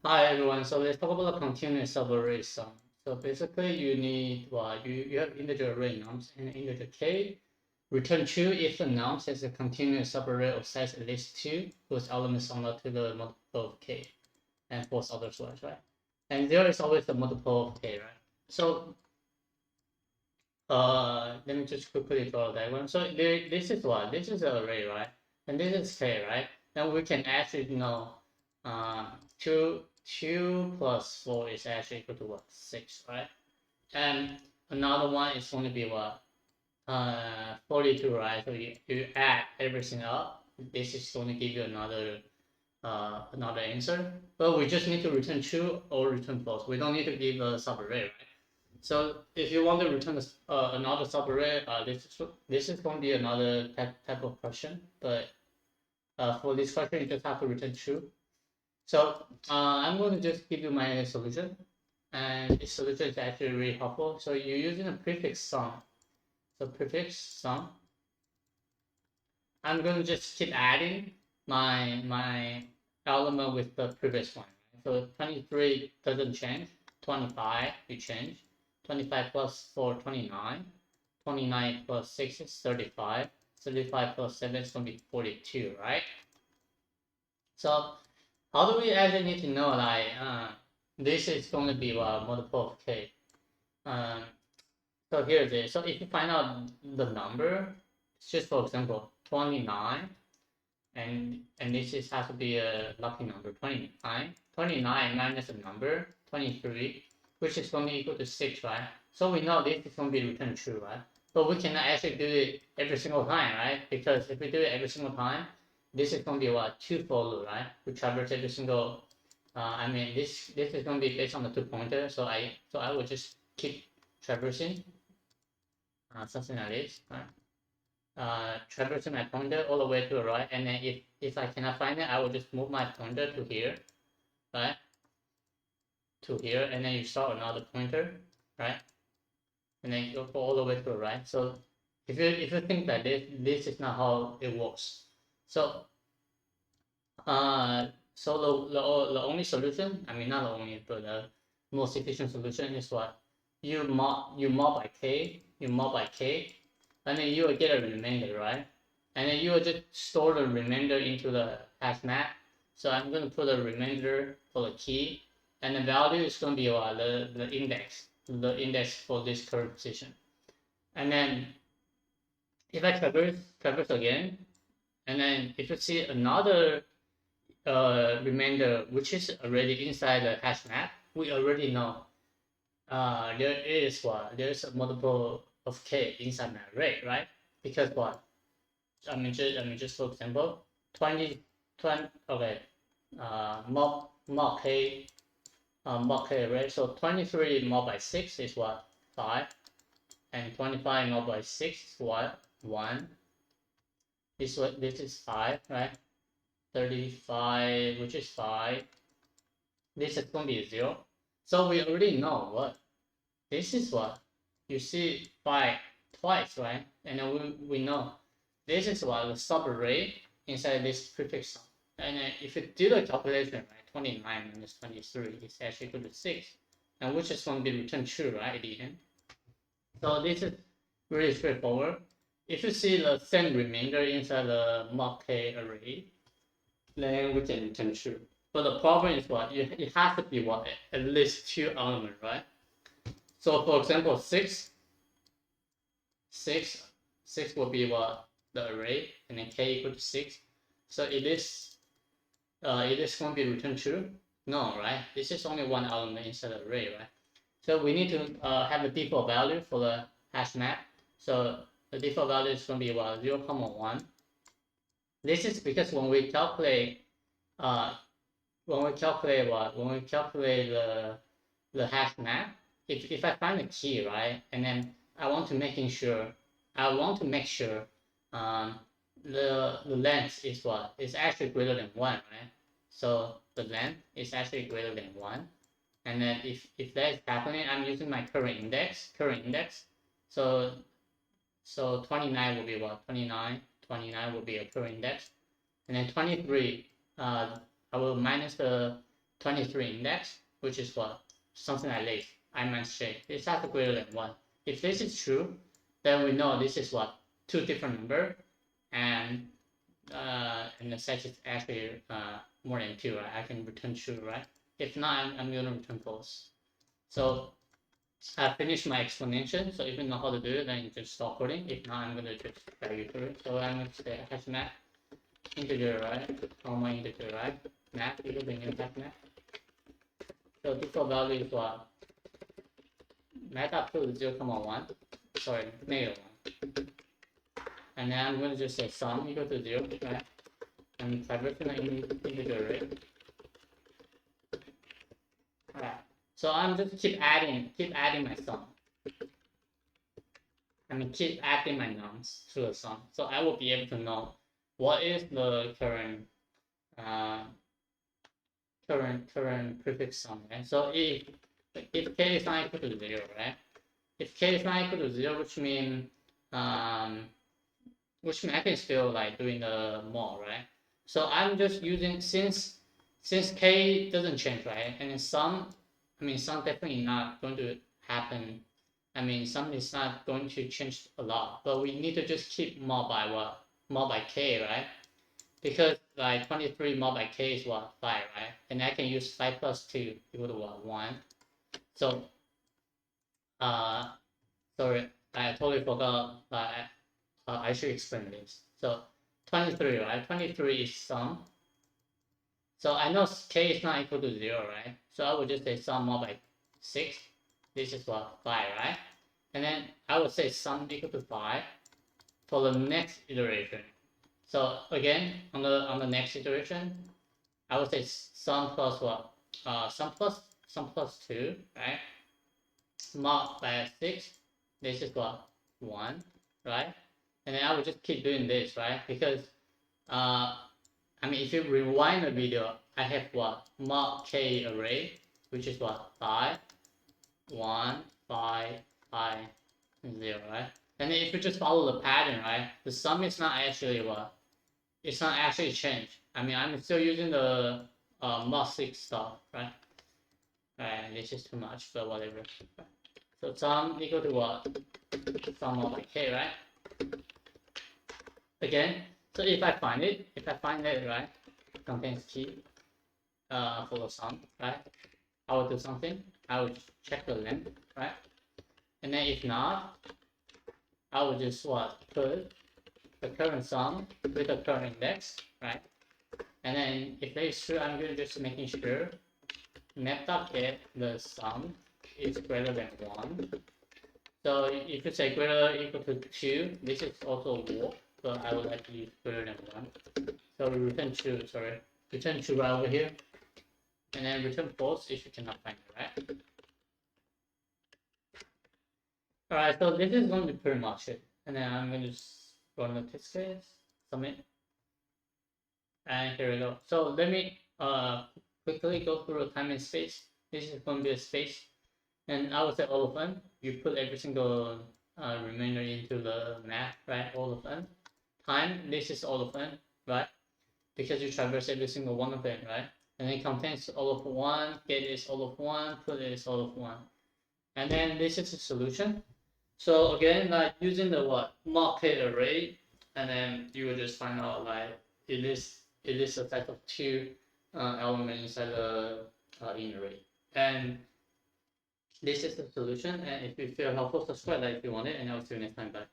Hi everyone. So let's talk about the continuous subarray sum. So basically, you need you have integer array nums and integer k. Return true if the nums has a continuous subarray of size at least 2, whose elements are not to the multiple of k, and false otherwise, right? And there is always the multiple of k, right? So let me just quickly draw that one. So this is what? This is an array, right? And this is k, right? And we can actually know uh, 2 plus 4 is actually equal to what? 6, right? And another one is going to be what? 42, right? So you add everything up. This is going to give you another answer. But we just need to return true or return false. We don't need to give a subarray, right? So if you want to return another subarray, this is going to be another type of question. But for this question, you just have to return true. So I'm going to just give you my solution, and this solution is actually really helpful. So you're using a prefix sum. So prefix sum. I'm going to just keep adding my element with the previous one. So 23 doesn't change. 25 you change. 25 plus 4, 29. 29 plus 6 is 35. 35 plus 7 is going to be 42, right? So how do we actually need to know like this is going to be multiple of k? Um, so here it is. So if you find out the number, just for example, 29, and this has to be a lucky number, 29. 29 minus a number, 23, which is going to be equal to 6, right? So we know this is going to be returned true, right? But we cannot actually do it every single time, right? Because if we do it every single time, this is going to be what? 2 for loop, right? We traverse every single, this is going to be based on the 2 pointer, so I will just keep traversing, something like this, right? Traversing my pointer all the way to the right, and then if I cannot find it, I will just move my pointer to here, right? To here, and then you start another pointer, right? And then you go all the way to the right. So if you think that this is not how it works. So the only solution, I mean not the only, but the most efficient solution is what? You mod by k, and then you will get a remainder, right? And then you will just store the remainder into the HashMap. So I'm going to put a remainder for the key, and the value is going to be the index for this current position. And then if I traverse again, and then if you see another remainder which is already inside the HashMap, we already know there's a multiple of k inside my array, right? Because what? Just for example, 20, 20 okay, mod k array. So 23 mod by 6 is what? 5, and 25 mod by 6 is what? 1. This is 5, right? 35, which is 5. This is going to be 0. So we already know what this is what you see 5 twice, right? And then we know this is what the subarray inside this prefix sum. And then if you do the calculation, right, 29 minus 23 is actually equal to 6, and which is going to be returned true, right, at the end. So this is really straightforward. If you see the same remainder inside the mod k array, then we can return true. But the problem is what? It has to be what? At least 2 elements, right? So for example, 6 will be what? The array, and then k equal to 6. So it is going to be returned true? No, right? This is only one element inside the array, right? So we need to have a default value for the hash map. So the default value is going to be what? 0, 1. This is because when we calculate when we calculate the hash map, if I find a key, right, and then I want to make sure the length is what is actually greater than 1, right? So the length is actually greater than 1, and then if that is happening, I'm using my current index. So 29 will be what? 29 will be a current index, and then 23 I will minus the 23 index, which is what? Something like this. I minus j. It's has to greater than 1. If this is true, then we know this is what? Two different number, and the set is actually more than 2, right? I can return true, right? If not, I'm gonna return false. So I finished my explanation. So if you know how to do it, then you just stop coding. If not, I'm gonna just guide you through it. So I'm gonna say HashMap integer, right? Comma integer, right? Map equal to new HashMap. So default value is what? Map up to 0,1. Sorry, -1. And then I'm gonna just say sum equal to 0, right? And traversing the integer array. Alright. So I'm just keep adding my sum. I mean keep adding my nums to the sum. So I will be able to know what is the current prefix sum, right? So if k is not equal to 0, right? If k is not equal to 0, which means I can still like doing the mod, right? So I'm just using since k doesn't change, right? And then sum definitely not going to happen. I mean sum is not going to change a lot, but we need to just keep mod by what? Mod by k, right? Because like 23 mod by k is what? 5, right? And I can use 5 plus 2 equal to what? 1. So sorry, I totally forgot, but I should explain this. So 23, right? 23 is sum. So I know k is not equal to 0, right? So I would just say sum mod by 6. This is what? 5, right? And then I would say sum equal to 5 for the next iteration. So again, on the next iteration, I would say sum plus what? Sum plus 2, right? Mod by 6. This is what? 1, right? And then I would just keep doing this, right? Because I mean, if you rewind the video, I have what? Mod k array, which is what? 5, 1, 5, 5, 0, right? And then if you just follow the pattern, right? The sum is not actually what? It's not actually changed. I mean, I'm still using the mod 6 stuff, right? Alright, this is too much, but whatever. So sum equal to what? Sum of k, right? Again, so if I find it, right, contains key for the sum, right? I will do something. I will check the length, right? And then if not, I will just what? Put the current sum with the current index, right? And then if that is true, I'm going to just making sure map.get the sum is greater than 1. So if you say greater or equal to 2, this is also a warp. So I would like to use greater than 1. So we return true, return true right over here. And then return false if you cannot find it, right? Alright, so this is going to be pretty much it. And then I'm going to just run the test case, submit. And here we go. So let me quickly go through the time and space. This is going to be a space. And I would say all of them. You put every single remainder into the map, right? All of them. Time, this is all of them, right? Because you traverse every single one of them, right? And then contains all of 1, get is all of 1, put is all of 1. And then this is the solution. So again, like using the what? Mod k array, and then you will just find out like it is a set of 2 elements inside the in array. And this is the solution. And if you feel helpful, subscribe if you want it, and I'll see you next time. Bye.